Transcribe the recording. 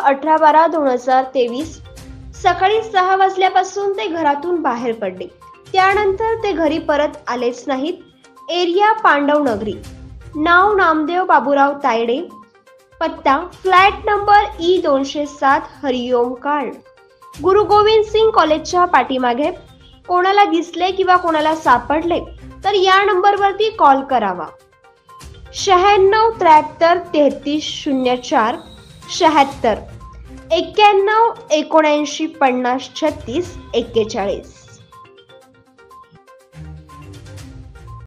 18/12/2023 सकाळी 6 वाजल्यापासून ते घरातून बाहेर पडले. त्यानंतर ते घरी परत आलेच नाहीत. एरिया पांडवनगरी, नाव नामदेव बाबूराव तायडे, पत्ता फ्लॅट नंबर E207, हरिओम कार्ड, गुरु गोविंद सिंग कॉलेजच्या पाठीमागे. कोणाला दिसले किंवा कोणाला सापडले तर या नंबरवरती कॉल करावा. 96 73 33 04 76 91 79 50 36 41.